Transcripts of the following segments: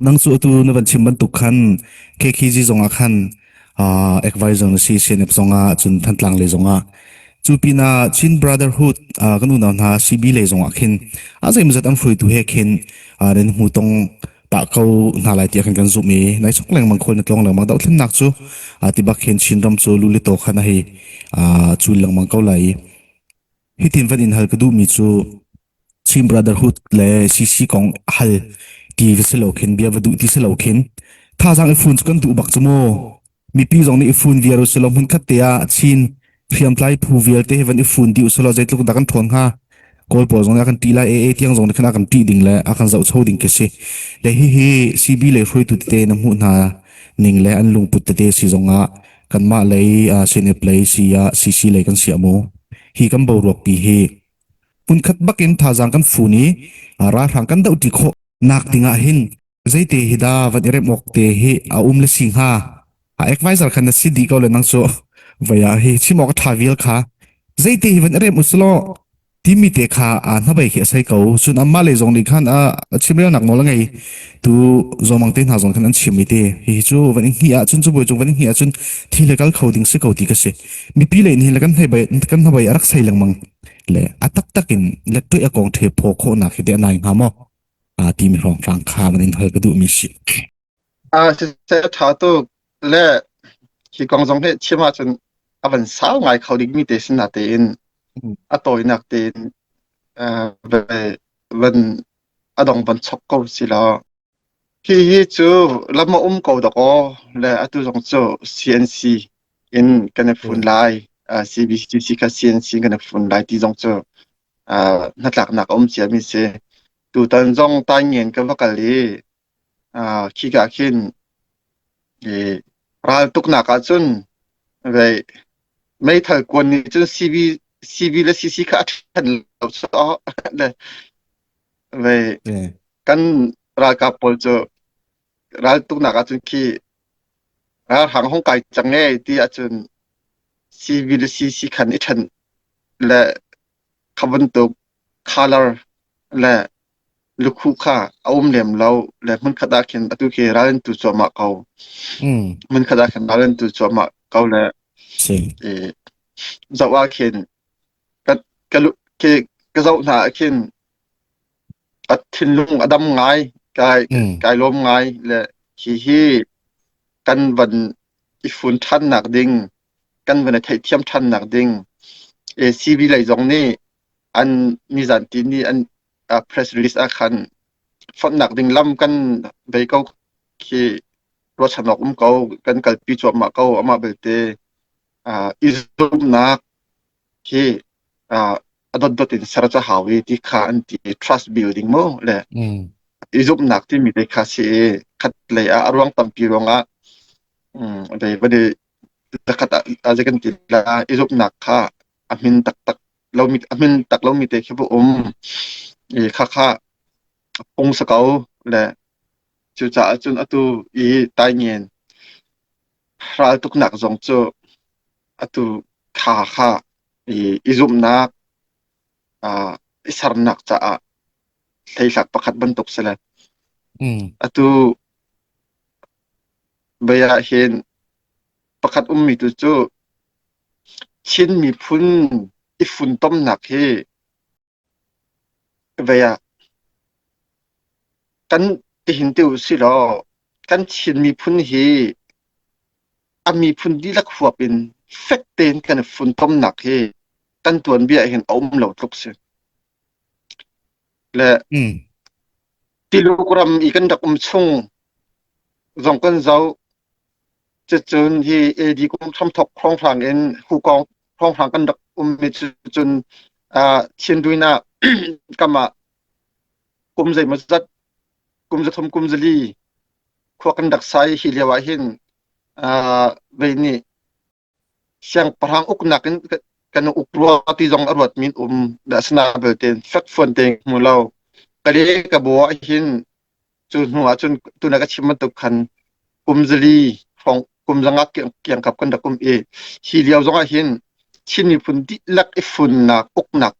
nang chu tu na ban chim ban tu khan ke khi ji zonga khan advisor na si senep zonga chun than tlang le zonga chupina chin brotherhood kanu na na cb le zonga khin azai mzat am frui tu he khin ren hu tong ta kau na lai ti khan kan zu mi nai sok leng mang khol na tlong lang mang dau thlen nak chu ti bak khin chin ram chu lu le to khana hi chu lang mang kau lai hitin van in hal ka du mi chu Team Brotherhood le CC kong hal ti veselo khin bia vadu ti selo khin tha jang ifun kan tu bak chumo mi pi jong ni ifun viaro selo mun khatia chin phiam tlai phu vial te hevan ifun di usolo jaitluk da kan thon ha kol po jong kan ti la e tiang jong khana kan ti ding le akan zau chho ding ke se le hi CB le hroi tu te na mu na ning le an lung put te si zonga kan ma le sine play si ya CC le kan siamo hi kan bo rok pi hi pun khat bakin thajang kan funi ra rang kan dau ti kho nak tinga hin zaite hida van ere mok te hi a le singha a advisor khan si di ko le nang so vaya hi chimok thawial kha zaite hi van ere muslo timi te kha a na bai khi sai ko chun amma le jong ni khan a chimrel nak mo la ngai tu zomang te na jong khan an chimi te hi chu van hi a chun chu boi chu van hi a chun thilekal khoding se ko ti ka se mi pi le ni la kan hai bai kan na bai arak sai lang mang le atak takin le tu akong the pho kho na khi de nai ha mo ti mi rong fang kha man in hal ka du mi si se tha tu le ki kong jong he chima chun avan sao ngai khoding mi te sin na te in atoi nak te ve van adong ban chok ko sila hi chu lama ko da ko le atu jong chu CNC in kana fun lai CBCC ka CNC kana fun lai ti jong chu na tlak nak chia mi se tu tan jong tai ngen ka vakali khi ga khin ral tuk na ka chun ve mai thal kon ni chun CB le CC ka than lo so le ve kan ra ka pol chu ral tuk na ka chun khi hang hong kai chang nge ti a chun CB le CC khan I than le khaban tuk color le lukhu kha lem law le mun khada khin atu ke ran tu choma kau mun khada khin ran tu choma kau le zawa khin kat kalu ke ka zau na khin at thin lung adam ngai kai lom ngai le hi kan van ifun than nak ding kan van thai thiam than nak ding CB lai jong ni an mi zan ti ni an press release a khan fon nak ding lam kan bei ko ki ro chanok ko kan kal pi chwa ma ko ama belte izum nak ki adot in saracha hawi ti kha anti trust building mo le izum nak ti mi te kha si khat le arwang tampi ronga be bade takata ajakan ti la izum nak kha amin tak lo mi amin tak lo mi te khibu kha pong sakau le chu cha chun atu tai ngen ral tuk nak jong chu atu kha izum nak isar nak cha theisak pakhat ban tok sela atu baya hen pakhat mi tu chu chin mi phun ifun tom nak he baya kan hin teu silo kan chin mi phun hi ami phun di lak huapin fekten kan fun tom nak he kan tuan bia hen lo tluk se le kilogram I kan dak chung jong kan zau chun hi edi kum thom thok khong phang en hu kong khong phang kan dak mi chun chin duina kama kum zai mazat kum zathum kum zali khwa kan dak sai hi lewa hin veini siang parang uk nakin kan ukro ti jong arwat min da sna belten fak fonte mulau kale ka bo hin chun huwa chun tuna ka chimma to khan kumzali phong kumjanga kyang kap kan da kum hi liaw zonga hin chini phun di lak ifun na uk nak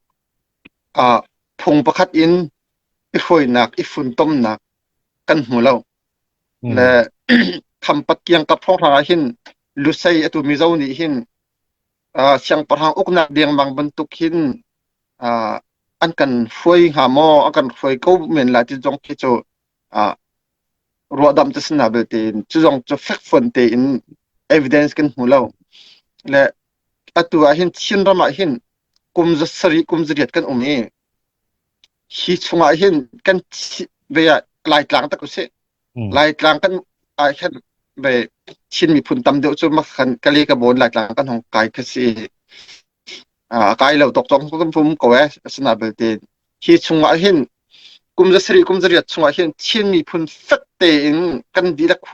phung pakhat in ifoi nak ifun tom nak kan mulau และ คำปักเกียงกับพองทางหินลุไซอตุมิเจ้านี่หินเสียงประหางอกนักเดียงบางบรรทุกหินอันกันฟวยหาหมออันกันฟวยก็เหมือนหลายที่จงคิดจะรัวดำจะสนาเบลตีนจะจงจะแฟกฟนตีน evidence กันหูเราและอตัวหินชินรำหินกุมจะสรีกุมจะเรียดกันนี้ฮิชงหินกันเบียลายกลางตะกุเสลายกลางกันแค่เบชินมีพุ่นตำเดียวจนมาขันกะลีกระบวนลายกลางกันของกายคสีกายเราตกจงก็พุ่มก็แวสนาเบลตีนฮิชงหินกุมจะสรีกุมจะเรียดชงหินชินมีพุ่นฟักเตนกันดีละข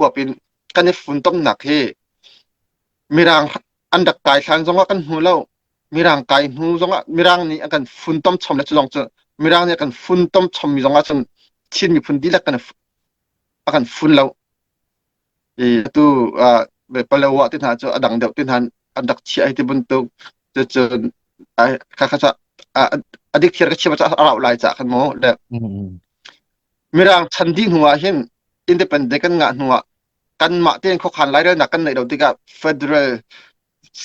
วบเป็นกันในฝุ่นต้มหนักเฮมีรางอันดักกายทางจงว่ากันหูเล่ามีรางกายหูจงว่ามีรางนี้กันฝุ่นต้มชมและจงจะมีรางนี้กันฝุ่นต้มชมมีจงว่าจนชินมีพุ่นดีละกันฝุ่นเล่าตัวแบบเปล่าที่หาจะดังเดียวที่หาอันดักเชียที่บนตัวจะข้าจะอดีตที่เราเชื่อว่าจะเราหลายจากกันโม่เด็กมีรางชันดิ้งหัวเห็นอินดิเพนเดนต์กันงานหัวกันมาเตียนข้อขันหลายเรื่องหนักกันในเราที่กับ Federal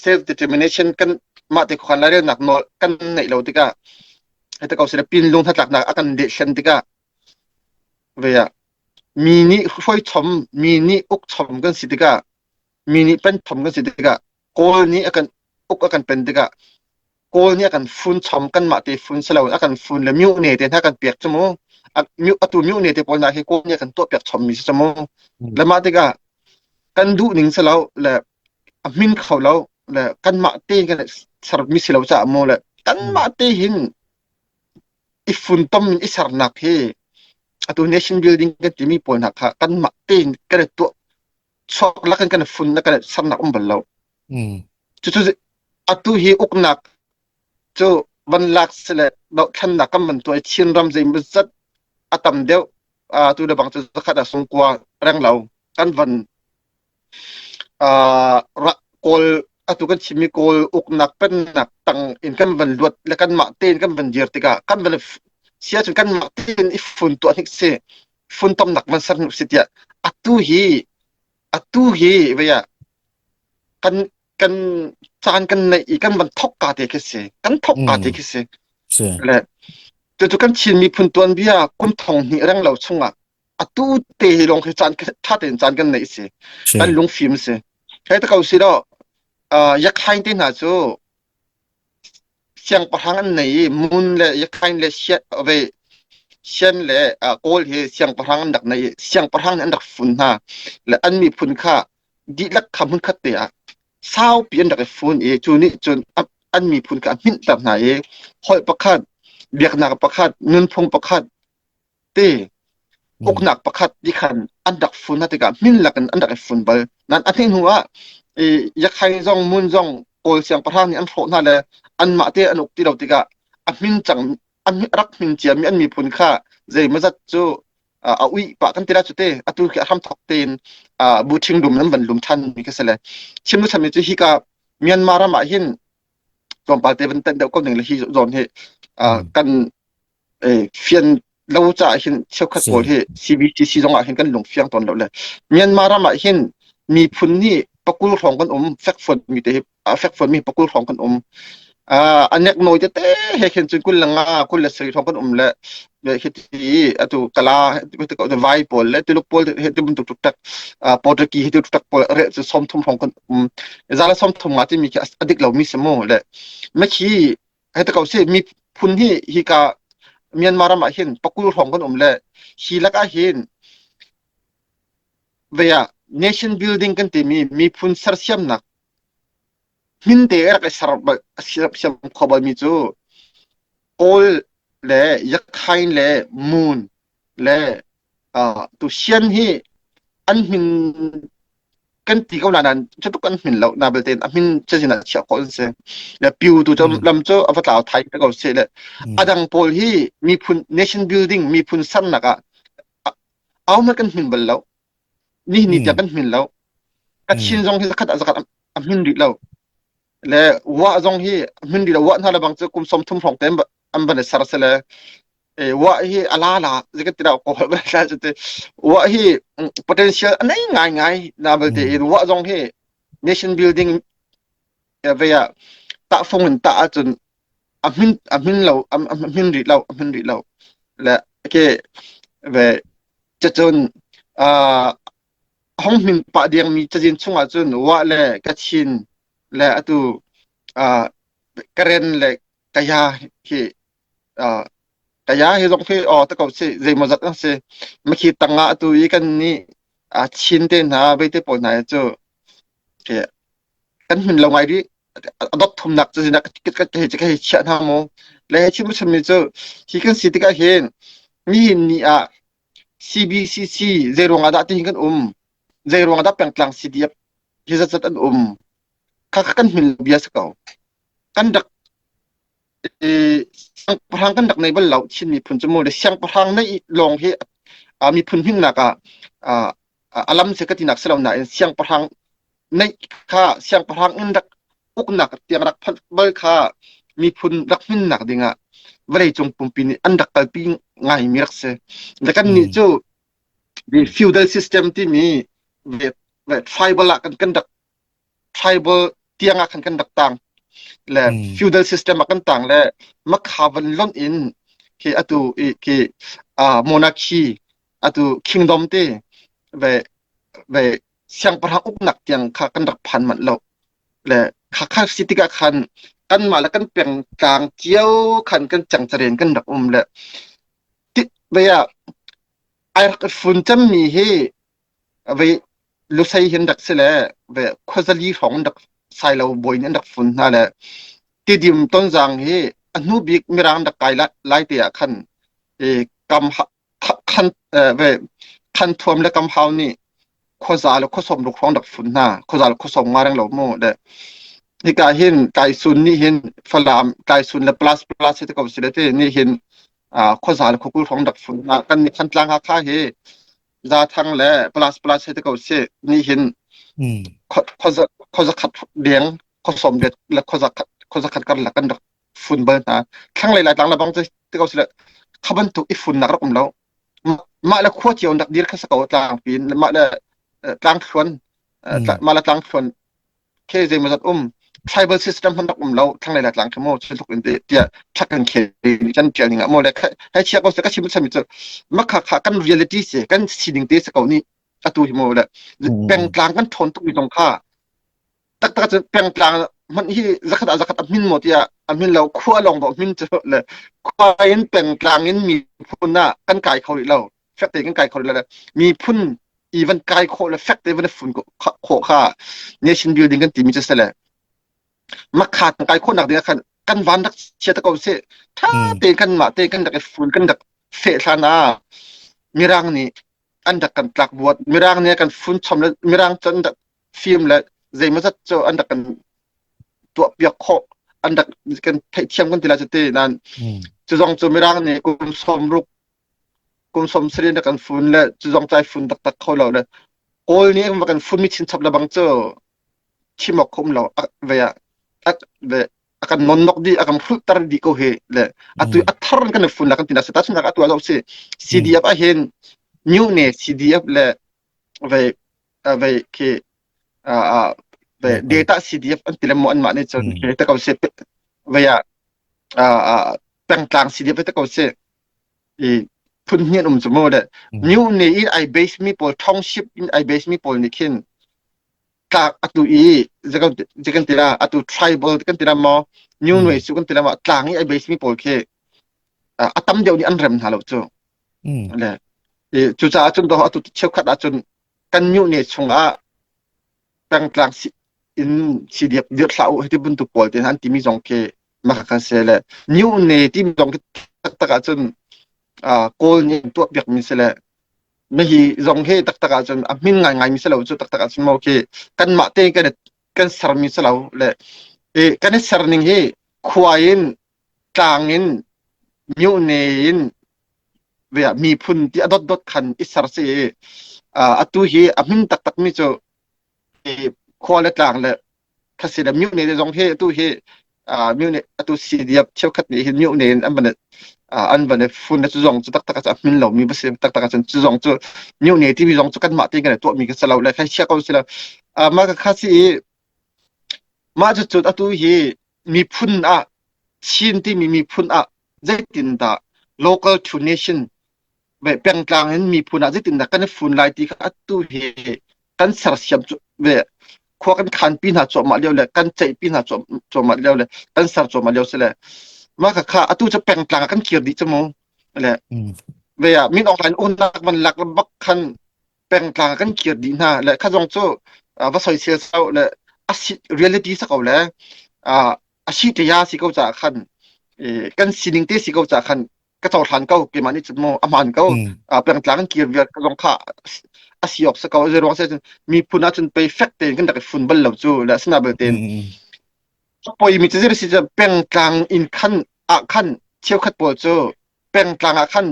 Self Determination กันมาเตียนข้อขันหลายเรื่องหนักโน่กันในเราที่กับให้ตะเกาศิลปินลงทัดหลักหนักอากันเดชันที่กับเวียมีนี่ช่วยชมมีนี่อุกชมกันสิที่กับมีนี่เป็นชมกันสิที่กับโกนี้อากันอุกอากันเป็นที่กับโกนี้อากันฟุ้นชมกันมาเตียฟุ้นเสลาอากันฟุ้นและมิวเนเตียนถ้ากันเปียกจมูกมิวตัวมิวเนเตียนปนได้ให้โกนี้อากันตัวเปียกชมมีจมูกและมาที่กับกันดูหนิงเสลาและมินเขาแล้วและกันมาเตียนกันสารมิเสลาจะโมและกันมาเตียนอีฝุ่นต้มอีสารนักเฮตัว nation building กันจะมีผลหักค่ะกันมาเตียนกันตัวช็อกลักกันฝุ่นแล้วกันสารนักบรรลุจุดตัวเฮอุกนักจูบรรลักเสลดอกขันนักกันมันตัวชินรำใจมันจัดอาตมเดียวตัวเดบังจะขัดสงกว่าแรงเรากันวันโกลตัวกันชิมิโกลอุกนักเป็นนักตั้งอินกันวันลวดและกันมาเต้นกันวันเดียร์ติกากันวันเสียจนกันมาเต้นอีฝุ่นตัวนี้เสียฝุ่นต้มหนักมันสนุกสิเดียตัวฮีเวียกันจานกันในอีกันวันทกกาเตคิเสียกันทกกาเตคิเสียและตัวกันชิมีฝุ่นตัวเบียกุมทองนี่แรงเราชงตัวเตะลงให้จานถ้าเต้นจานกันในเสียกันลงฟิล์มเสียให้ตะเขาสิเรายักษ์ไข่ที่น่าจะเสียงประหังในมุนเลยยักษ์ไข่เลยเสียเอาไปเช่นเลยโกลเฮเสียงประหังดักในเสียงประหังอันดักฝุ่นฮะและอันมีฝุ่นค่าดีลักคำหุ่นคัดเตะเศร้าเปลี่ยนดักฝุ่นจูนี่จนอันมีฝุ่นค่ามินตับไหนหอยประคัดเบียกหนักประคัดเงินพงประคัดเตะอกหนักประคัดดิขันอันดักฝุ่นนั่นเองมินลักอันดักฝุ่นไปนั้นอันที่หัวยักษ์ไข่จงมุนจงโกลเสียงประธานนี่อันโผล่นั่นแหละอันมาเตะอันอุกที่เราติกะอันมินจังอันรักมินเจียมีอันมีผลค่าใจมันจะจู่อุ้ยปะกันที่เราจุดเตะตัวที่ทำทักเตนบูชิงดุมนั้นบรรลุทันมีก็เสร็จชิมดูทำยังไงที่กะเมียนมารามาหินตอนปาเตเป็นเต้นเดียวก็หนึ่งเลยที่โดนเหกันเฟียนเราจะเห็นเชี่ยวขัดโกลที่ CBTC ตรงเห็นกันหลงเฟียงตอนเราเลยเมียนมารามาหินมีพุ่นนี่ปกุลของกันแฟกฝนมีแต่แฟกฝนมีปกุลของกันอันนี้โนยจะเต้เห็นจนกุลลังกุลเลสรีของกันและเห็นที่ตัวกลาเห็นตัวก็ไวโพลและตัวลูกโพลเห็นตัวมันตุกตักโปรตุกีเห็นตัวตุกตักโพลเรื่องสมทุมของกันจะละสมทุมมาที่มีอดีตเรามีสมองและไม่ขี้เห็นตัวเขาเสียมีพุ่นที่ฮิกาเมียนมารามาเห็นปกุลของกันและฮิลักเห็นเวียnation building กันที่มีพุ่นสารเสียมนักมินเตอร์ก็สารแบบเสียมขบมีจูโอลเล่ยักษ์ไข่เล่มูนเล่ตัวเชียนที่อันมินกันที่เขาหนาจะต้องกันมินแล้วนาเบลเตนอันมินจะสินะเชียร์คนเสียแล้วปิวตัวจะลำจูอัฟตาไทยก็เสียเลยอาดังโพลที่มีพุ่น nation building มีพุ่นสันนักเอามากันมินเบลแล้วนี่จะกันมินแล้วกัดชินจงที่ขัดอาจจะอันมินดีแล้วและว่าจงที่มินดีแล้วว่าถ้าเราบางจะกุมสมทุมของเต็มอันบันเดสารเสล wa hi alala zikat tira ko ba sa te wa hi potential anai ngai na balte wa jong he nation building veya ta phong ta chun amin lo amin ri lo la ke ve chachun hong min pa diang mi chajin chunga chun wa le ka chin le atu karen le kaya hi kaya hi jong phe ta ko se je mo zat se ma khi tanga atu i kan ni chin te na be te po na chu ke kan min lo ngai ri adop thum nak china ka ka cha na mo le chi mu chmi chu hi kan si ti ka hen ni ni CBCC zero nga da ti kan zero nga da peng tlang CDF hi zat an ka kan min bias ka kan dak sang prang kan dak nei bal lau chin mi phun chmo le sang prang nei long he mi phun hing na ka alam se ka tinak selaw na sang prang nei kha sang prang in dak uk nak tiang rak phat bal kha mi phun rak min nak dinga vale chung pumpi ni andak kal pi ngai mi rak se da kan ni chu the feudal system ti mi ve tribal la kan dak tribal tianga kan dak tang le feudal system akan tang le makhavan lon in ke atu ke monarchy atu kingdom te ve siang parang uk nak tiang kha kan dak phan man lo le kha sitika khan kan ma la kan peng tang chiao khan kan chang charen kan dak le ti veya ai rak fun cham mi he ve lu sai hin dak se le ve khozali hong dak sai lo boy nen dak fun na le ti dim ton jang he anu bik mirang dak kai la lai te khan kam khan ve khan thom le kam haw ni khoza lo khosom lu khong dak fun na khoza lo khosom ngarang lo mo de ni ka hin kai sun ni hin falam kai sun le plus te ko sile te ni hin khoza lo khokul khong dak fun na kan ni khan tlang ha kha he za thang le plus te ko se ni hin khoza khat diang khosom det le khoza khat kan la kan dak fun ba na thang lai tlang la bang te ko sile khaban tu i fun nak rak lo ma la khwa chiao dak dir kha sa ko tlang pin ma la tlang khwan ma la tlang khwan ke je ma zat tribal system han dak lo thang lai tlang thmo chil tuk in tia thakan khe chan tia ninga mo le ha chia ko sa ka chim chami chu ma kha kan reality se kan sining te sa ko ni atu hi mo le peng tlang kan thon tuk ni tong kha tak peng tlang man hi zakat min mo tia amin lo khwa long bo min chu le khwa in peng tlang in mi phun na kan kai khau ri lo fak te kan kai khau ri le mi phun even kai kho le fak te wen phun ko kho kha nation building kan ti mi chu se le ma kha tan kai kho nak de kan van dak che ta ko se tha te kan ma te kan dak phun kan dak fe tha na mirang ni an dak kan tlak buat mirang ne kan phun chom le mirang chan dak film le zai ma zat cho an dak kan tua piak kho an dak kan thiam kan tila te nan chu jong chu mirang ne kum som sri dak kan phun le chu jong chai phun tak kho lo le ol ni ma kan phun mi chin chap la bang cho chimok khom lo ve ya ve akan nonnok di akan filter di ko he le atu athar kan phun la kan tina se ta chuna atu lo se CDF a hen new ne CDF le ve ke ve data CDF an tilam mo an ma ne chon ke ta ko se ve ya peng tlang CDF ta ko se phun hien chmo de new ne in I base me pol township in I base me pol ni kin ka atu jekan tira atu tribal kan tira mo new way su kan tira ma tlang I base me pol ke atam deu ni an rem halo chu le chu cha chun do atu cheu khat a chun kan new ne chunga tang tlang in CDF dir thlau heti bun tu pol ten han timi jong ke ma ka se le new ne tim jong tak a chun kol ni tu biak mi se le me hi zong he tak chun min ngai mi se lo chu tak chun mo ke kan ma te kan sar mi se lo le kan sar ning he khwain tangin new ne in ve mi phun ti dot khan isar se atu hi min tak mi chu khwa le tlang le khasi da new ne zong he tu he มิวเนอตุซีเดียบเชวคัดนี่หินมิวเนนอันบันอันบันฟุนนะจุจงจุตักจะมินเหล่ามีบ่สิตักจะจุจงจุมิวเนที่มีจงจุกันมาติกันตัวมีกันสลาวแล้วใครเชื่อก็สิละมาก็คาสิมาจุอตุฮีมีพุนชินที่มีพุนใจตินดา local to nation เวเปียงกลางนั้นมีพุนใจตินดากันฟุนไลที่อตุฮีกันสารเสียมเวขวกันคันปีนหาจอมาเลียวเลยกันใจปีนหาจอมาเลียวเลยกันสารจอมาเลียวสิแหละมาก็ค่าอตุจะเปียงกลางกันเกียรติจมองแหละเวมินออนไลน์อุนนักมันหลักบักคันเปียงกลางกันเกียรตินะและข้าจงโจว่าซอยเสียเศร้าและreality สักเอาแล้วอาชีพที่ยาสิเขาจะคันกันสิ่งที่สิเขาจะคันก็ต้องทันเขาเกี่ยมันนี่จุดโมอามันเขาเป็นกลางกันเกี่ยวกับลงค่าอาชีพสักเขาจะร้องเสียจนมีผู้น่าจนไปเฟกเตนกันจากฟุตบอลเหล่าจูและสนามเบลเตนพอมีจะเรียกสิจะเป็นกลางอินคันคันเชี่ยวขัดปวดจูเป็นกลางคัน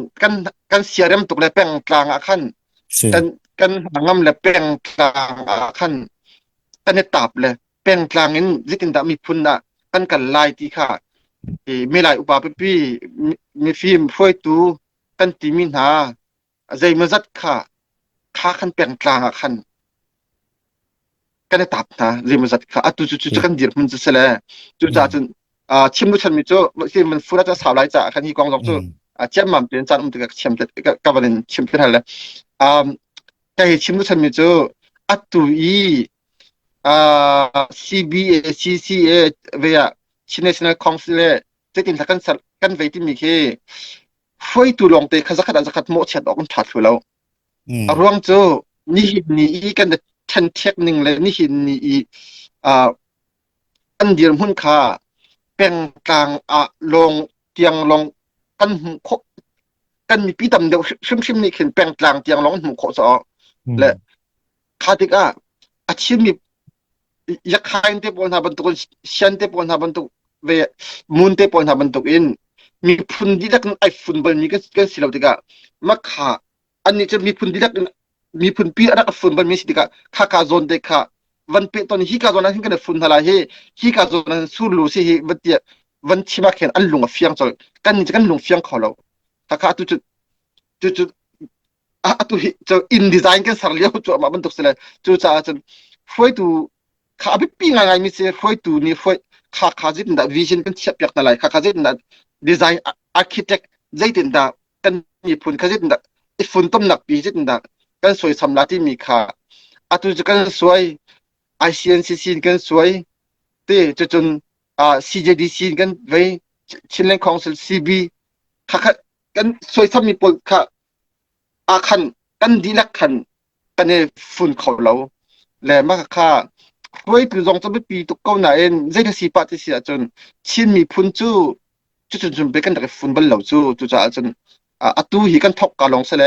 กันเสียเริ่มตกเลยเป็นกลางคันกันงำเลยเป็นกลางคันกันเนี่ยตับเลยเป็นกลางนั้นจิตินดามีพุนกันไล่ที่ค่ะไม่ไล่อุปาปีมีฟิล์มช่วยตูกันตีมินหาใจมันจัดค่ะคันเป็นกลางคันกันเนี่ยตับนะใจมันจัดค่ะจุกันดีมันจะเสละจุจ่าจนชิมดูฉันมีโจ้ที่มันฟูจะสาวไล่จ่าคันที่กองจงโจ้เจ้ามันเป็นจานมันจะชิมแต่กับวันนี้ชิมเป็นอะไรแต่ชิมดูฉันมีโจ้ตุยCBA CCA เวีย National Council จะติดกันไว้ที่มีแค่ช่วยตัวลงเตะข้าจะโมเชดออกกันถัดอยู่แล้วร่วงโจนี่กันทันเทคนิคเลยนี่อันเดียร์หุ่นค่าเป็นกลางลงเตียงลงกันมีปีดำเดียวชิมนี่ขึ้นเป็นกลางเตียงลงหุ่นโคซอและคาติกอาชีพมียักษ์ไฮน์เตปอนหาบันทุกเชียนเตปอนหาบันทุกเวมูนเตปอนหาบันทุกอินมีพุนดีดักไอฟุตบอลมีกันสิเราติกะมักขาอันนี้จะมีพุนดีดักมีพุนปีอักฟุตบอลมีสิติกะข้าโซนเด็กค่ะวันเปตอนฮีกาโซนนั้นกันฟุนฮาลาเฮฮีกาโซนนั้นสู้ลูสิเฮวันเดียวันที่มาเขียนอันลงเฟียงจอยกันนี่จะกันลงเฟียงเขาเราถ้าข้าตุจะอินดีไซน์กันสารเลี้ยวจู่มาบันทุกสิเลยจู่จะจนช่วยตูข้าไปปีงานมีเสียช่วยตูนี่ช่วยข้าจิตนั่นวิชั่นกันเทียบอย่างไรข้าจิตนั่นดีไซน์อาร์คิเทคใจตินดากันมีผลข้าจิตนั่นอีฝุ่นต้มหนักปีจิตนั่นกันสวยสำหรับที่มีค่าจะกันสวย ICNCC กันสวยเตะจนCJDC กันไว้ National Council CB ข้ากันสวยสำมีผลข้าคันกันดีลักคันกันในฝุ่นเขาเราและมากค่าช่วยตัวจงจะไม่ปีตุกเก้าหน่าเองใจที่สีปาที่เสียจนชินมีพุนจูจนไปกันจากฝุ่นบนเหล่าจู่จะจนตูหีกันทอกกาลงเสล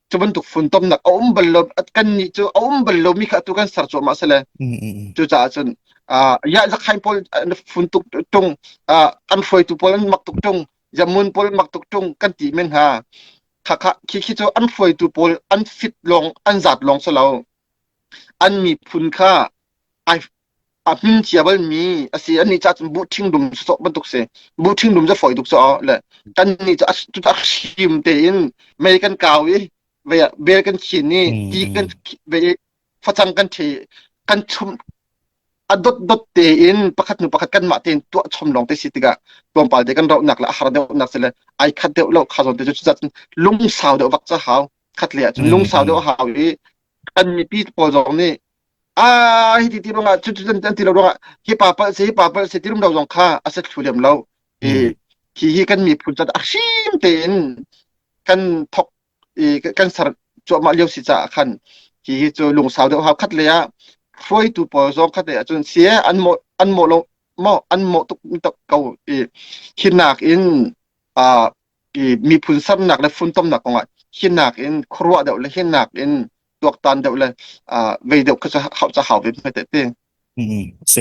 จะบรรทุกฝุ่นต้มหนักบนเหล่ากันนี่จู่บนเหล่ามีข้าตัวกันสารจวมาเสลจู่จะจนยาจะใครพอฝุ่นตุกจงอันฝอยตุกพอลมักตุกจงยามุนพอลมักตุกจงกันตีเมนหาข้าคิดว่าอันฝอยตุกพอลอันฟิตลงอันจัดลงเสลาอันมีพุนค่ามินเชียบลมีอันนี้จะบูทิงดุมสอบบันทุกเสบูทิงดุมจะฝอยทุกสอเลยกันนี่จะชิมเตอินไม่กันกาวเวียเบลกันขีนี่ตีกันเวียฟังกันเทกันชุมดดเตอินประคัดกันมาเตนตัวชมลงเตสิติกะตัวปาเดกันเราหนักละหาเดหนักเสเลยไอคัดเดเราข้าสนเตจะลุงสาวเดวักจะหาวคัดเลียจนลุงสาวเดหาวกันมีปีปอจงนี่ที่ลงจุดที่เราลงที่ป่าเปิดที่ลงเราลงค่าอาศัยช่วยเลี้ยงเราที่กันมีผลจัดอาชีพเต็นกันทกกันสารจวมาเลี้ยวสิจ่าขันที่จะลงสาวเดียวหาคัดเลยช่วยตัวปอจงคัดเลยจนเสียอันโมลงอันโมตุกเก่าขินหนักอินมีผลซ้ำหนักและฝุ่นต้มหนักของขินหนักอินครัวเดียวและขินหนักอินตัวตันเดียวเลยเวเดียวก็จะเขาไปไม่ได้เต้เส